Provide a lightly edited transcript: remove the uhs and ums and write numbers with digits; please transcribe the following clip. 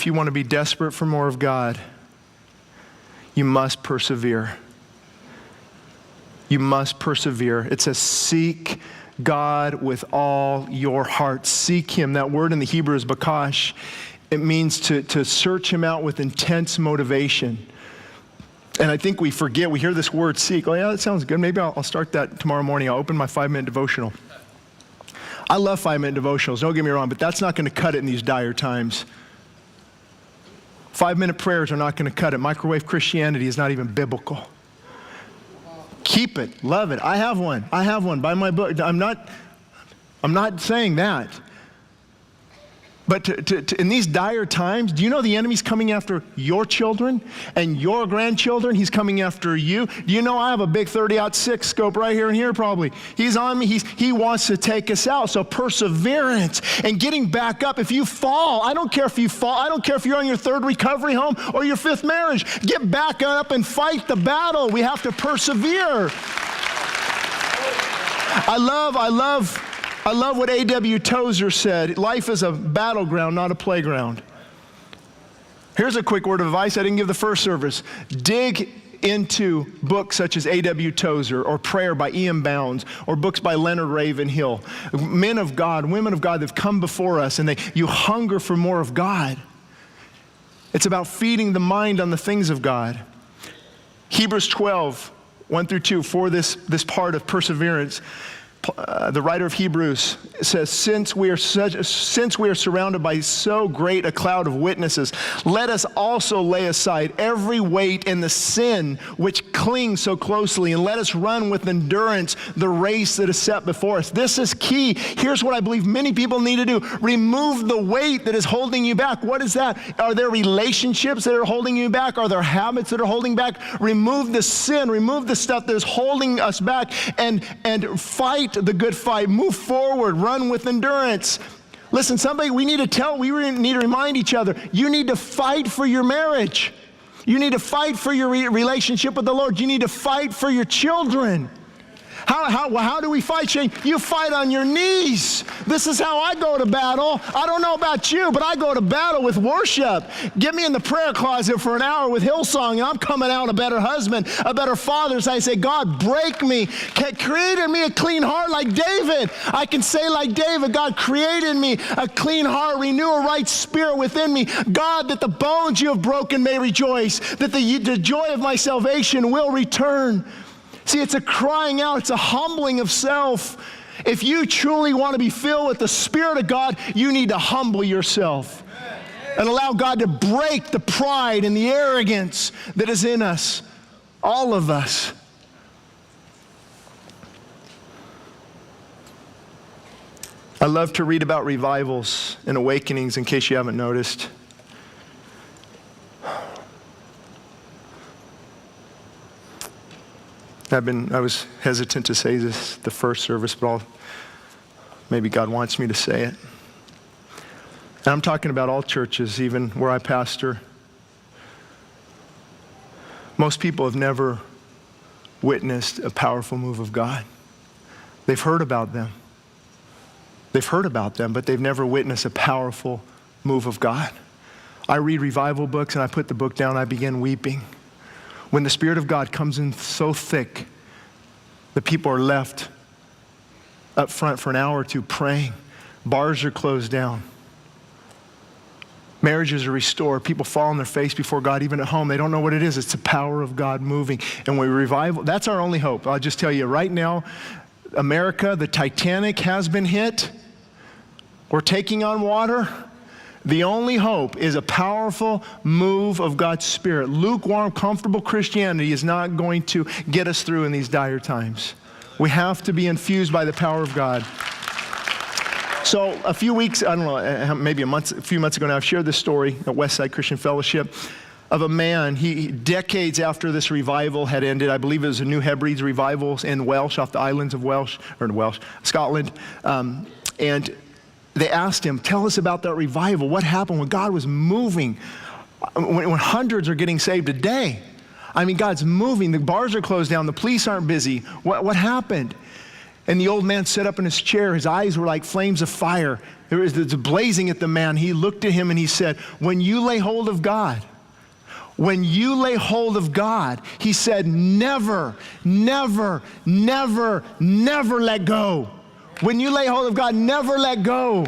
if you want to be desperate for more of God, you must persevere. You must persevere. It says, seek God with all your heart. Seek him. That word in the Hebrew is bakash. It means to search him out with intense motivation. And I think we forget, we hear this word seek. Oh yeah, that sounds good. Maybe I'll start that tomorrow morning. I'll open my 5-minute devotional. I love 5-minute devotionals, don't get me wrong, but that's not going to cut it in these dire times. 5-minute prayers are not going to cut it. Microwave Christianity is not even biblical. Keep it, love it. I have one. Buy my book. I'm not saying that. But in these dire times, do you know the enemy's coming after your children and your grandchildren? He's coming after you. Do you know I have a big 30-06 scope right here and here probably? He's on me. He wants to take us out. So perseverance and getting back up. If you fall, I don't care if you fall. I don't care if you're on your 3rd recovery home or your 5th marriage. Get back up and fight the battle. We have to persevere. I love what A.W. Tozer said. Life is a battleground, not a playground. Here's a quick word of advice I didn't give the first service. Dig into books such as A.W. Tozer or Prayer by E.M. Bounds or books by Leonard Ravenhill. Men of God, women of God that have come before us and you hunger for more of God. It's about feeding the mind on the things of God. Hebrews 12, 1-2, for this part of perseverance. The writer of Hebrews says, since we are surrounded by so great a cloud of witnesses, let us also lay aside every weight and the sin which clings so closely, and let us run with endurance the race that is set before us. This is key. Here's what I believe many people need to do. Remove the weight that is holding you back. What is that? Are there relationships that are holding you back? Are there habits that are holding back? remove the sin, remove the stuff that is holding us back, and fight the good fight. Move forward, run with endurance. Listen, we need to remind each other, you need to fight for your marriage. You need to fight for your relationship with the Lord. You need to fight for your children. How do we fight, Shane? You fight on your knees. This is how I go to battle. I don't know about you, but I go to battle with worship. Get me in the prayer closet for an hour with Hillsong, and I'm coming out a better husband, a better father. So I say, God, break me. Create in me a clean heart like David. I can say like David, God, create in me a clean heart, renew a right spirit within me. God, that the bones you have broken may rejoice, that the joy of my salvation will return. See, it's a crying out. It's a humbling of self. If you truly want to be filled with the Spirit of God, you need to humble yourself and allow God to break the pride and the arrogance that is in us, all of us. I love to read about revivals and awakenings, in case you haven't noticed. I was hesitant to say this the first service, but maybe God wants me to say it. And I'm talking about all churches, even where I pastor. Most people have never witnessed a powerful move of God. They've heard about them. But they've never witnessed a powerful move of God. I read revival books and I put the book down, I begin weeping. When the Spirit of God comes in so thick, the people are left up front for an hour or two praying. Bars are closed down. Marriages are restored. People fall on their face before God, even at home. They don't know what it is. It's the power of God moving. And when we revival, that's our only hope. I'll just tell you right now, America, the Titanic has been hit. We're taking on water. The only hope is a powerful move of God's Spirit. Lukewarm, comfortable Christianity is not going to get us through in these dire times. We have to be infused by the power of God. So a few weeks, I don't know, maybe a few months ago now, I've shared this story at Westside Christian Fellowship of a man, decades after this revival had ended, I believe it was a New Hebrides revival in Welsh, off the islands of Scotland, and they asked him, tell us about that revival. What happened when God was moving? When hundreds are getting saved a day. I mean, God's moving. The bars are closed down. The police aren't busy. What happened? And the old man sat up in his chair. His eyes were like flames of fire. It was blazing at the man. He looked at him and he said, when you lay hold of God, when you lay hold of God, he said, never, never, never, never let go. When you lay hold of God, never let go.